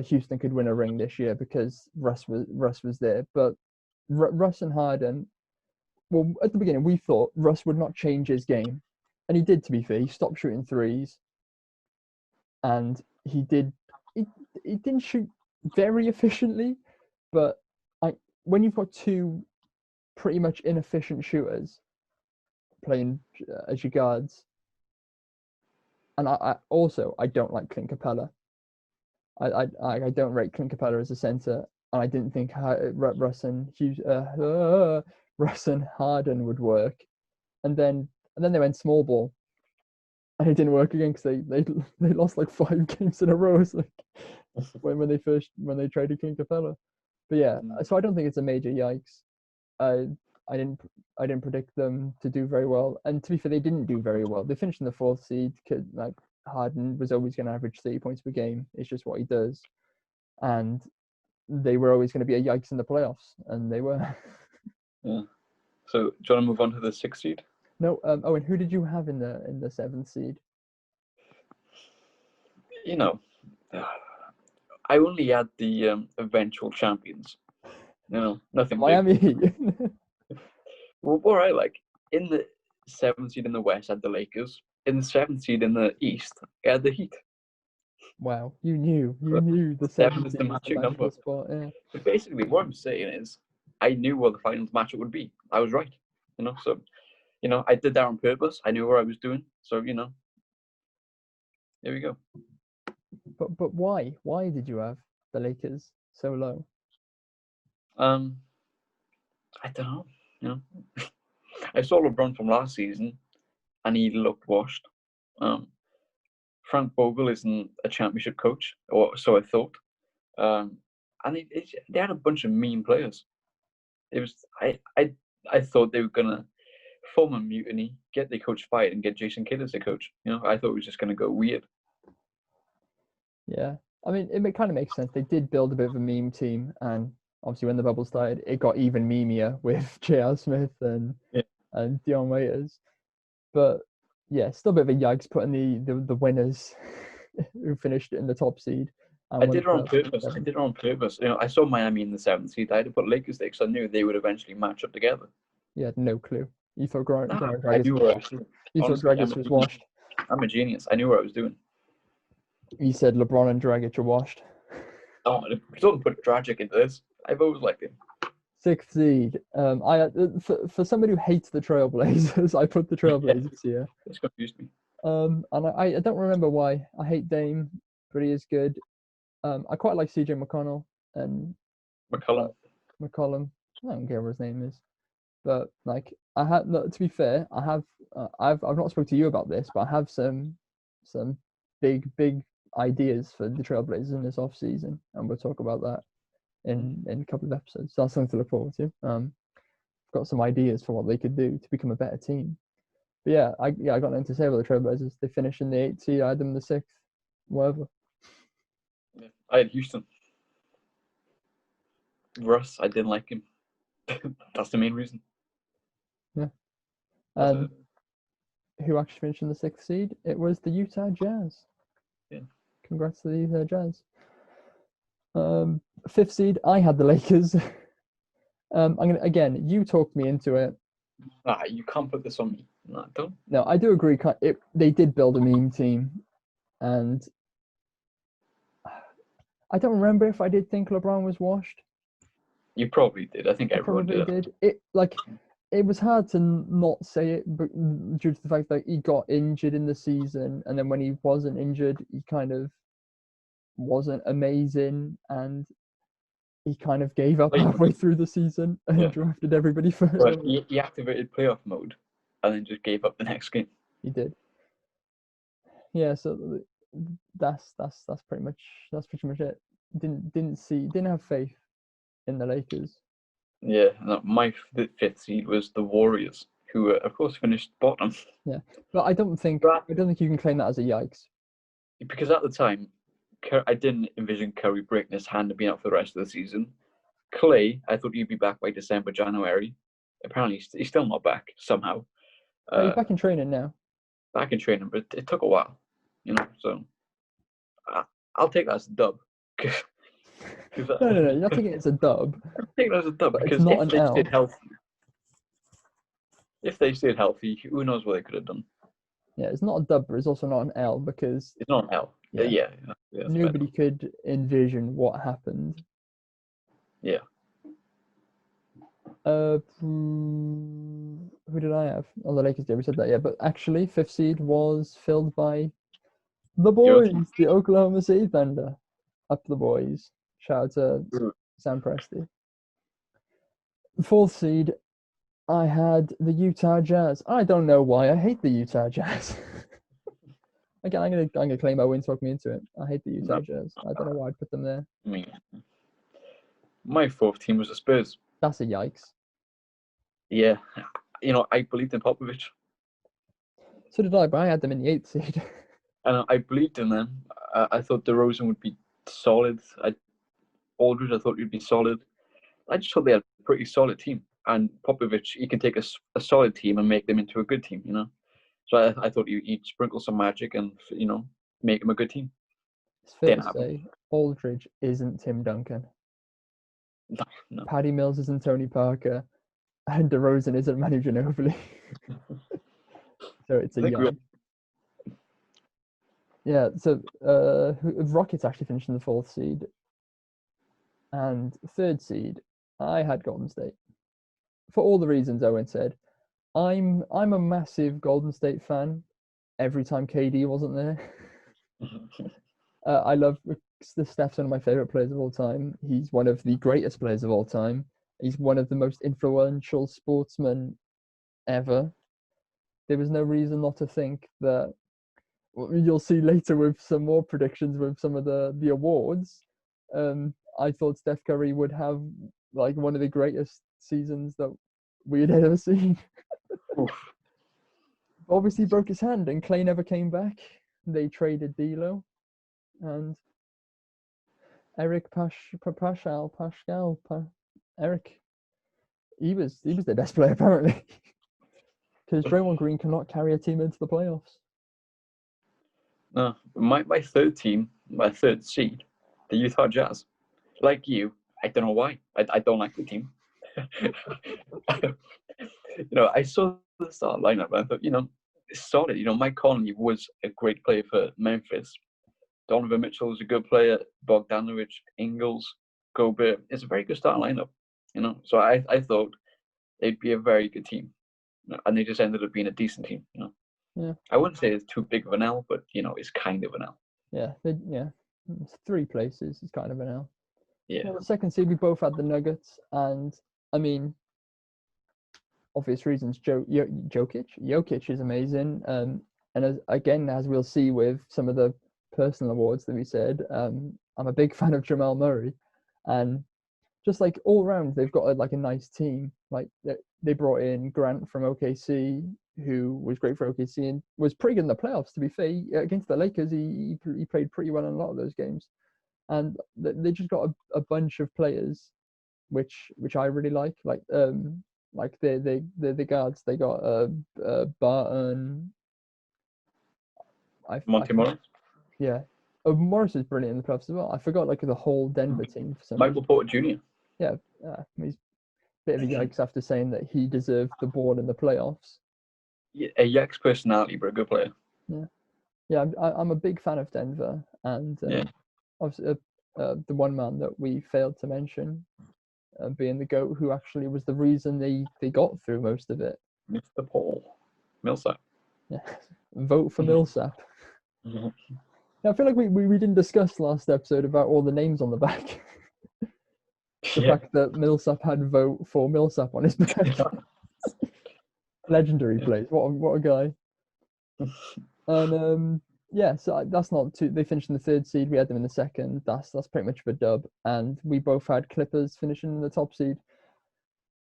Houston could win a ring this year because Russ was there. But Russ and Harden, well, at the beginning we thought Russ would not change his game, and he did. To be fair, he stopped shooting threes, and he did. He didn't shoot very efficiently, but when you've got two pretty much inefficient shooters playing as your guards. And I don't like Clint Capella. I don't rate Clint Capella as a center, and I didn't think Russ and Harden would work. And then they went small ball, and it didn't work again because they lost like 5 games in a row. It's like when they traded Clint Capella. But yeah, so I don't think it's a major yikes. I didn't predict them to do very well, and to be fair, they didn't do very well. They finished in the 4th seed. Like Harden was always going to average 30 points per game. It's just what he does, and they were always going to be a yikes in the playoffs, and they were. Yeah. So do you want to move on to the 6th seed? No. Owen, who did you have in the 7th seed? You know, I only had the eventual champions. Nothing. Miami Heat. Well, all right. Like in the 7th seed in the West, I had the Lakers. In the 7th seed in the East, I had the Heat. Wow, you knew the 7th is the matching number. Spot, yeah. But basically, what I'm saying is, I knew what the finals matchup would be. I was right. So I did that on purpose. I knew what I was doing. So there we go. But why? Why did you have the Lakers so low? I don't know. I saw LeBron from last season, and he looked washed. Frank Vogel isn't a championship coach, or so I thought. And they had a bunch of mean players. It was I thought they were gonna form a mutiny, get their coach fired, and get Jason Kidd as their coach. I thought it was just gonna go weird. Yeah, I mean, it kind of makes sense. They did build a bit of a meme team, and obviously when the bubble started, it got even memeier with J.R. Smith and Dion Waiters. But yeah, still a bit of a yikes putting the winners who finished in the top seed. I did it on purpose. I saw Miami in the 7th seed. I had to put Lakers there because I knew they would eventually match up together. You had no clue. You thought I knew what I was doing. You thought Dragic was washed. I'm a genius. I knew what I was doing. You said LeBron and Dragic are washed. Oh, don't put Dragic into this. I've always liked him. 6th seed. For somebody who hates the Trailblazers, I put the Trailblazers here. It's confused me. And I don't remember why. I hate Dame, but he is good. I quite like CJ McConnell and McCollum. I don't care what his name is, but like to be fair, I've not spoken to you about this, but I have some big ideas for the Trailblazers in this off season, and we'll talk about that in a couple of episodes. So that's something to look forward to. I've got some ideas for what they could do to become a better team. But yeah, I got nothing to say about the Trailblazers. They finished in the 8th seed. I had them in the 6th, whatever. Yeah, I had Houston. Russ, I didn't like him. That's the main reason. Yeah. And who actually finished in the 6th seed? It was the Utah Jazz. Yeah. Congrats to the Utah Jazz. 5th seed, I had the Lakers. You talked me into it. You can't put this on me. No, don't. No, I do agree. They did build a meme team, and I don't remember if I did think LeBron was washed. You probably did. I think everyone did. It was hard to not say it, but due to the fact that he got injured in the season, and then when he wasn't injured, he kind of wasn't amazing, and he kind of gave up halfway through the season and drafted everybody first. But he activated playoff mode, and then just gave up the next game. He did. Yeah, so that's pretty much it. Didn't have faith in the Lakers. Yeah, no, my 5th seed was the Warriors, who of course finished bottom. Yeah, but I don't think you can claim that as a yikes. Because at the time, I didn't envision Curry breaking his hand and being out for the rest of the season. Clay, I thought he'd be back by December, January. Apparently, he's still not back somehow. He's back in training now. Back in training, but it took a while, so. I'll take that as a dub. No, you're not thinking it's a dub. I'll take that as a dub But it's because not if an they L. stayed healthy, who knows what they could have done. Yeah, it's not a dub, but it's also not an L because It's not an L. Yeah, nobody could envision what happened. Yeah. Who did I have? Oh, the Lakers did. We said that, yeah. But actually, 5th seed was filled by the boys, the Oklahoma City Thunder. Up the boys. Shout out to Sam Presti. 4th seed, I had the Utah Jazz. I don't know why. I hate the Utah Jazz. Again, I'm gonna claim my win. Talk me into it. I hate the Utah Jazz. I don't know why I put them there. My 4th team was the Spurs. That's a yikes. Yeah, I believed in Popovich. So did I, but I had them in the 8th seed. And I believed in them. I thought DeRozan would be solid. Aldridge, I thought he'd be solid. I just thought they had a pretty solid team. And Popovich, he can take a solid team and make them into a good team, So I thought he'd sprinkle some magic and, make them a good team. It's fair to say Aldridge isn't Tim Duncan. No. Patty Mills isn't Tony Parker. And DeRozan isn't Manu Ginobili. So it's a young. Yeah, so Rockets actually finished in the 4th seed. And 3rd seed, I had Golden State. For all the reasons Owen said. I'm a massive Golden State fan every time KD wasn't there. I love Steph's one of my favorite players of all time. He's one of the greatest players of all time. He's one of the most influential sportsmen ever. There was no reason not to think that. You'll see later with some more predictions with some of the awards. I thought Steph Curry would have like one of the greatest seasons that we had ever seen. Obviously, he broke his hand, and Clay never came back. They traded D'Lo, and Eric Pascal. Eric. He was their best player apparently, because Draymond Green cannot carry a team into the playoffs. No, my 3rd team, my 3rd seed, the Utah Jazz. Like you, I don't know why. I don't like the team. I saw the start lineup and I thought, it's solid. Mike Conley was a great player for Memphis. Donovan Mitchell was a good player. Bogdanovic, Ingles, Gobert. It's a very good start lineup. So I thought they'd be a very good team, and they just ended up being a decent team. Yeah. I wouldn't say it's too big of an L, but it's kind of an L. Yeah, it's 3 places. It's kind of an L. Yeah. Well, the 2nd seed, we both had the Nuggets, and I mean, obvious reasons. Jokic is amazing. And as we'll see with some of the personal awards that we said, I'm a big fan of Jamal Murray, and just like all round, they've got a nice team. Like they brought in Grant from OKC, who was great for OKC and was pretty good in the playoffs. To be fair, against the Lakers, he played pretty well in a lot of those games, and they just got a bunch of players, which I really like. Like the guards. They got Barton. Monty Morris. Yeah. Morris is brilliant in the playoffs as well. I forgot the whole Denver team for some Michael reason. Porter Jr. Yeah, he's a bit of a yikes after saying that he deserved the ball in the playoffs. Yeah, a yikes personality, but a good player. Yeah. I'm a big fan of Denver, and obviously the one man that we failed to mention, being the GOAT, who actually was the reason they got through most of it. Mr. Paul Millsap. Yeah, vote for Millsap. I feel like we didn't discuss last episode about all the names on the back. The fact that Millsap had vote for Millsap on his back. Legendary plays. What a guy. And so that's not too. They finished in the 3rd seed. We had them in the 2nd. That's pretty much of a dub. And we both had Clippers finishing in the top seed.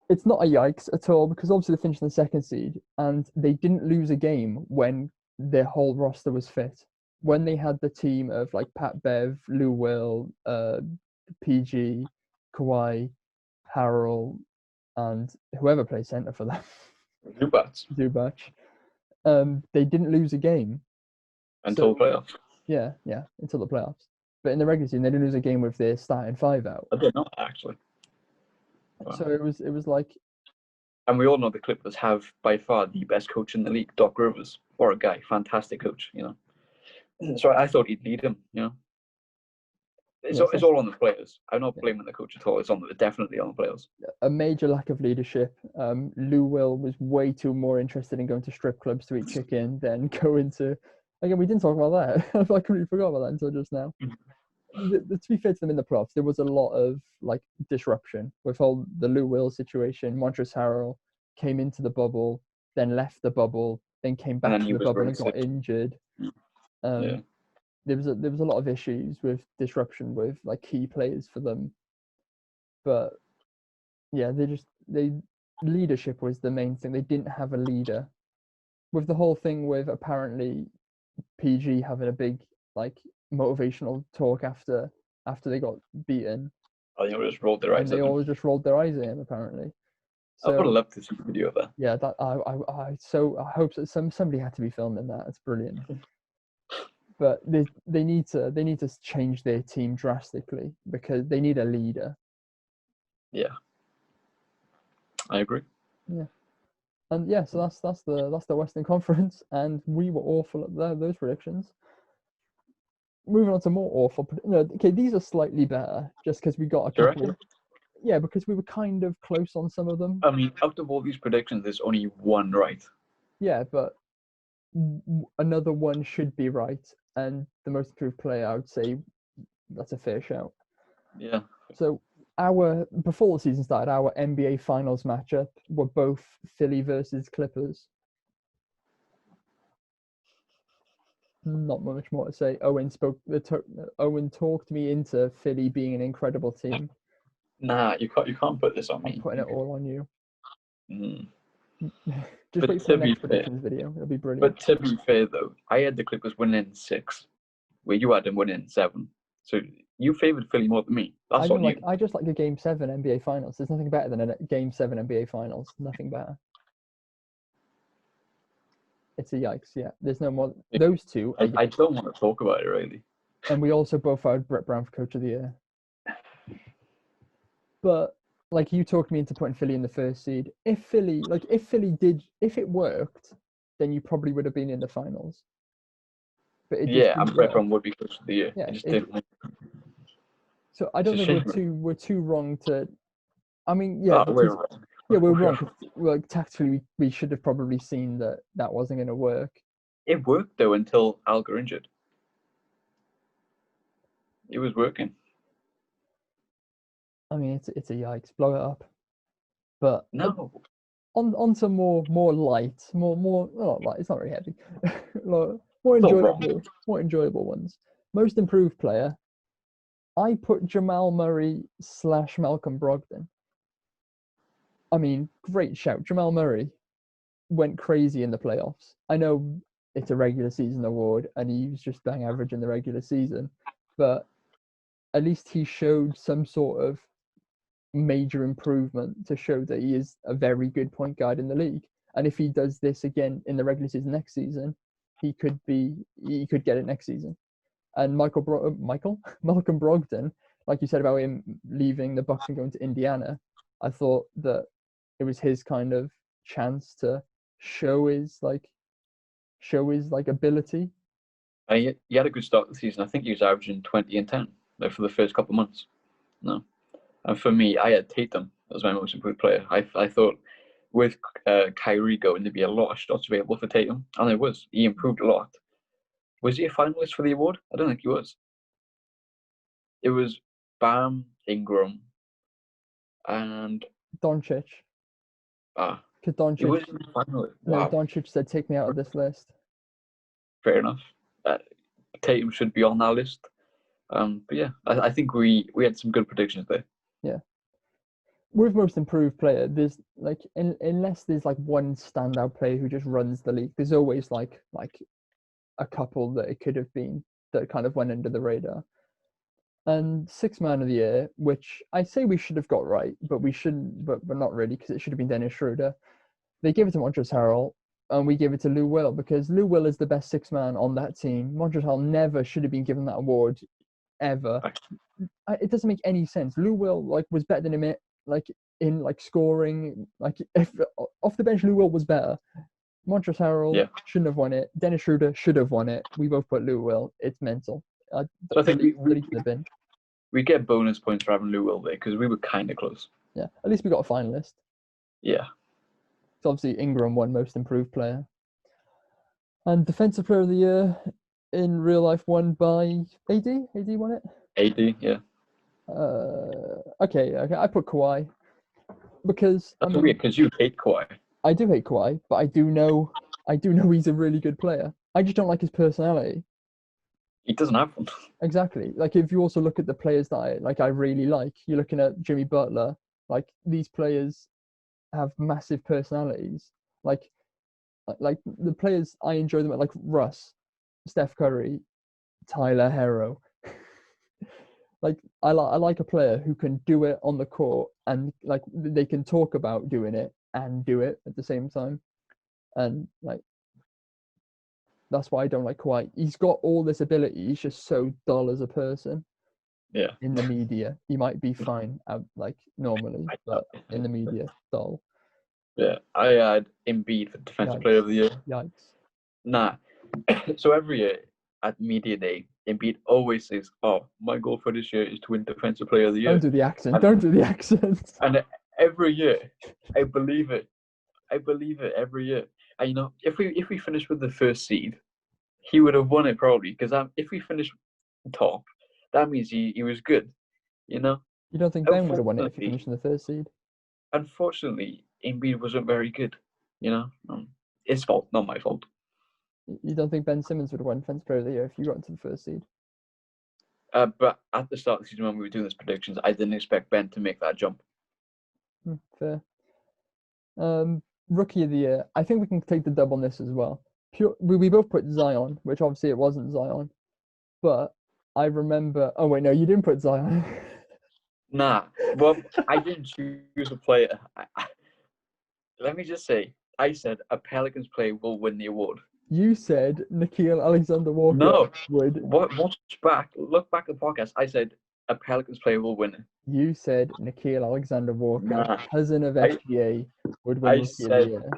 It's not a yikes at all because obviously they finished in the 2nd seed and they didn't lose a game when their whole roster was fit. When they had the team of like Pat Bev, Lou Will, PG, Kawhi, Harrell, and whoever plays center for them. Zubac. They didn't lose a game until playoffs. Yeah, until the playoffs. But in the regular season, they didn't lose a game with their starting 5 out. I don't know, actually. Wow. So it was like. And we all know the Clippers have by far the best coach in the league, Doc Rivers. What a guy, fantastic coach, So I thought he'd lead him, It's all on the players. I'm not blaming the coach at all. It's definitely on the players. A major lack of leadership. Lou Will was way too more interested in going to strip clubs to eat chicken than going to. Again, we didn't talk about that. I completely forgot about that until just now. To be fair to them in the playoffs, there was a lot of like disruption with the Lou Will situation. Montrezl Harrell came into the bubble, then left the bubble, then came back to the bubble and got injured. There was a lot of issues with disruption with like key players for them, but yeah, leadership was the main thing. They didn't have a leader. With the whole thing with apparently PG having a big like motivational talk after they got beaten. Oh, they all just rolled their eyes. And they all just rolled their eyes at him apparently. So, I would have loved to see a video of that. Yeah, that I hope that somebody had to be filming that. It's brilliant. But they need to change their team drastically because they need a leader. Yeah, I agree. Yeah, and yeah, so that's the Western Conference, and we were awful at those predictions. Moving on to more awful. Okay, these are slightly better just because we got a couple. Yeah, because we were kind of close on some of them. I mean, out of all these predictions, there's only one right. Yeah, but another one should be right, and the most improved player, I would say, that's a fair shout. Yeah. So before the season started, our NBA Finals matchup were both Philly versus Clippers. Not much more to say. Owen talked me into Philly being an incredible team. Nah, you can't put this on me. I'm putting it all on you. Just but wait for the next predictions video. It'll be brilliant. But to be fair, though, I had the Clippers winning in 6, where you had them winning in 7. So you favoured Philly more than me. That's on you. I just like a Game 7 NBA Finals. There's nothing better than a Game 7 NBA Finals. Nothing better. It's a yikes, yeah. There's no more. Those two. I don't want to talk about it, really. And we also both had Brett Brown for Coach of the Year. But like you talked me into putting Philly in the first seed. If it worked, then you probably would have been in the finals. But and Brett Brown would be Coach of the Year. Yeah, it just didn't. So I don't think we're too wrong to. I mean, yeah, we're wrong. Yeah, we're wrong. Like tactically, we should have probably seen that wasn't going to work. It worked though until Al got injured. It was working. I mean, it's a yikes. Blow it up. But no. On to more light, more not light. It's not very heavy. More enjoyable ones. Most improved player. I put Jamal Murray / Malcolm Brogdon. I mean, great shout. Jamal Murray went crazy in the playoffs. I know it's a regular season award and he was just bang average in the regular season, but at least he showed some sort of major improvement to show that he is a very good point guard in the league. And if he does this again in the regular season next season, he could get it next season. And Malcolm Brogdon, like you said about him leaving the Bucks and going to Indiana, I thought that it was his kind of chance to show his ability. He had a good start to the season. I think he was averaging 20 and 10 for the first couple of months. No. And for me, I had Tatum as my most improved player. I thought with Kyrie going, there'd be a lot of shots available for Tatum. And there was. He improved a lot. Was he a finalist for the award? I don't think he was. It was Bam, Ingram, and Doncic. Because Doncic. He was in the finalist. No, Doncic said, "Take me out of this list." Fair enough. Tatum should be on that list. But yeah, I think we had some good predictions there. Yeah. With most improved player, there's unless there's one standout player who just runs the league, there's always like a couple that it could have been that kind of went under the radar. And sixth man of the year, which I say we should have got right, but we shouldn't, but not really, because it should have been Dennis Schroeder. They gave it to Montrezl Harrell, and we gave it to Lou Will because Lou Will is the best sixth man on that team. Montrezl Harrell never should have been given that award ever. It doesn't make any sense. Lou Will was better than him in scoring. If off the bench, Lou Will was better. Montrezl Harrell shouldn't have won it. Dennis Schroeder should have won it. We both put Lou Will. It's mental. So I think we get bonus points for having Lou Will there because we were kind of close. Yeah, at least we got a finalist. Yeah. So obviously Ingram won Most Improved Player. And Defensive Player of the Year in real life won by AD. AD won it? AD, yeah. Okay. I put Kawhi. Because That's weird because you hate Kawhi. I do hate Kawhi, but I do know he's a really good player. I just don't like his personality. He doesn't have one. Exactly. If you also look at the players that I really like, you're looking at Jimmy Butler. These players have massive personalities. Like the players I enjoy them like Russ, Steph Curry, Tyler Herro. I like a player who can do it on the court and they can talk about doing it and do it at the same time. And that's why I don't like Kawhi. He's got all this ability. He's just so dull as a person. Yeah. In the media, he might be fine normally, but in the media, dull. Yeah, I had Embiid for Defensive Player of the Year. Yikes. Nah. So every year at Media Day, Embiid always says, "Oh, my goal for this year is to win Defensive Player of the Year." Don't do the accent. And every year, I believe it. Every year. And if we finish with the first seed, he would have won it probably because if we finish top, that means he was good. You don't think Ben would have won it if he finished in the first seed? Unfortunately, Embiid wasn't very good. His fault, not my fault. You don't think Ben Simmons would have won Defensive Player of the Year if you got into the first seed? But at the start of the season when we were doing these predictions, I didn't expect Ben to make that jump. Fair. Rookie of the Year. I think we can take the dub on this as well. We both put Zion, which obviously it wasn't Zion. But I remember... Oh, wait, no, you didn't put Zion. Nah. Well, I didn't choose a player. Let me just say, I said a Pelicans player will win the award. You said Nickeil Alexander-Walker would. Look back at the podcast. I said a Pelicans player will win it. You said Nickeil Alexander-Walker, cousin of SGA, would win Rookie of the Year.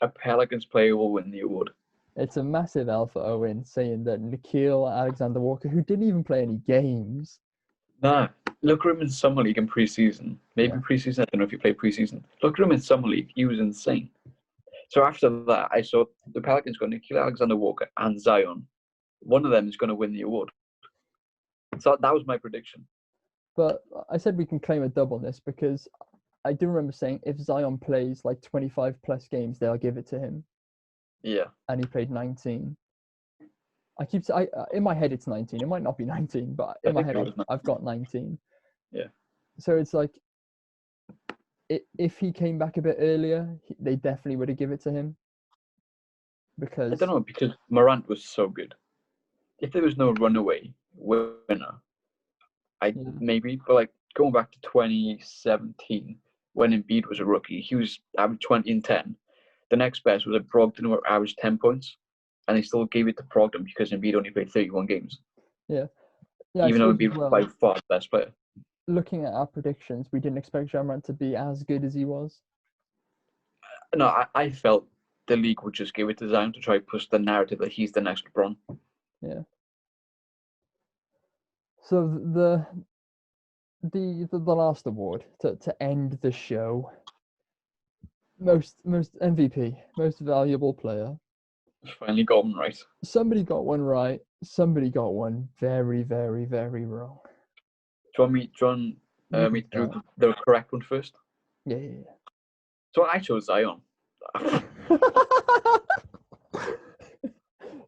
A Pelicans player will win the award. It's a massive L for Owen saying that Nickeil Alexander-Walker, who didn't even play any games. Nah, look at him in Summer League and preseason. Maybe preseason, I don't know if he played preseason. Look at him in Summer League. He was insane. So after that, I saw the Pelicans got Nickeil Alexander-Walker and Zion. One of them is going to win the award. So that was my prediction. But I said we can claim a dub on this because I do remember saying if Zion plays 25 plus games, they'll give it to him. Yeah. And he played 19. In my head it's 19. It might not be 19, but in my head I've got 19. Yeah. So it's if he came back a bit earlier, they definitely would have given it to him. Because I don't know, because Morant was so good. If there was no runaway winner, maybe. But going back to 2017, when Embiid was a rookie, he was average 20 and 10. The next best was Brogdon, who averaged 10 points, and they still gave it to Brogdon because Embiid only played 31 games. Yeah. Even though Embiid was by far the best player. Looking at our predictions, we didn't expect Ja Morant to be as good as he was. No, I felt the league would just give it to Zion to try to push the narrative that he's the next LeBron. Yeah. So the last award to end the show, most MVP, most valuable player. Finally got one right. Somebody got one right. Somebody got one very, very, very wrong. Do you want me to do the correct one first? Yeah. So I chose Zion.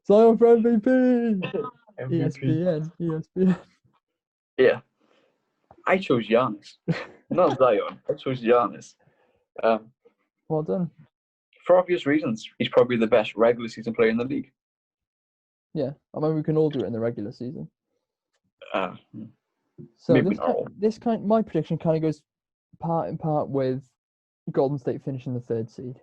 Zion for MVP. ESPN. Yeah. I chose Giannis. Not Zion. I chose Giannis. Well done. For obvious reasons, he's probably the best regular season player in the league. Yeah, I mean we can all do it in the regular season. So my prediction kind of goes part and part with Golden State finishing the third seed.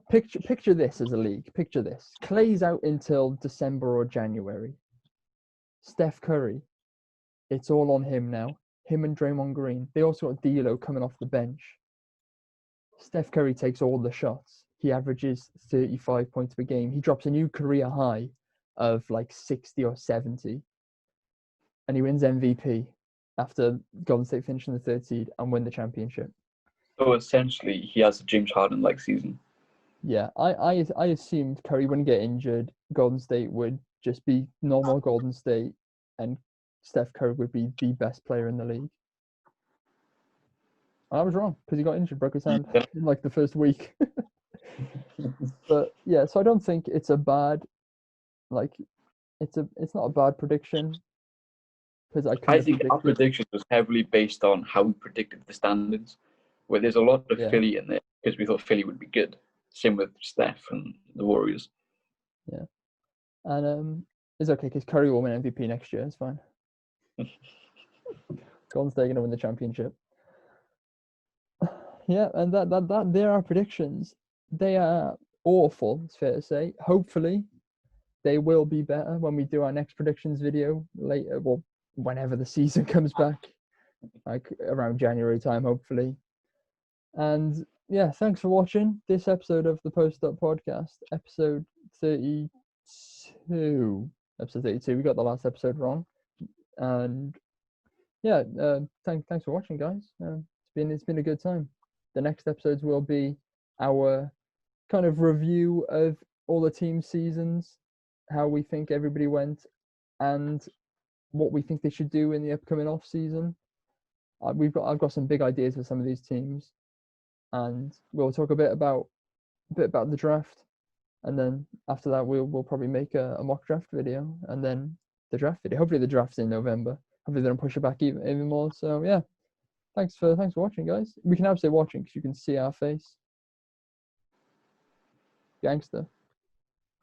Picture this as a league. Picture this. Clay's out until December or January. Steph Curry it's all on him now. Him and Draymond Green. They also got D'Lo coming off the bench. Steph Curry takes all the shots. He averages 35 points per game. He drops a new career high of like 60 or 70. And he wins MVP after Golden State finishing the third seed and win the championship. So essentially, he has a James Harden-like season. Yeah, I assumed Curry wouldn't get injured. Golden State would just be normal Golden State, and Steph Curry would be the best player in the league. I was wrong because he got injured, broke his hand in like the first week. But yeah, so I don't think it's a bad, like, it's not a bad prediction because I think our prediction was heavily based on how we predicted the standings, where there's a lot of Philly in there because we thought Philly would be good. Same with Steph and the Warriors. Yeah, and it's okay because Curry will win MVP next year. It's fine. Golden State gonna win the championship. Yeah, and that there are predictions. They are awful, it's fair to say. Hopefully, they will be better when we do our next predictions video later. Well, whenever the season comes back, like around January time, hopefully. And yeah, thanks for watching this episode of the Post Up Podcast, episode 32. Episode 32. We got the last episode wrong, and yeah, thanks for watching, guys. It's been a good time. The next episodes will be our kind of review of all the team seasons, how we think everybody went, and what we think they should do in the upcoming off season. I've got some big ideas for some of these teams, and we'll talk a bit about the draft, and then after that we'll probably make a mock draft video, and then the draft video. Hopefully the draft's in November. Hopefully they don't push it back even more. So yeah, thanks for watching, guys. We can now say watching because you can see our face. Gangster.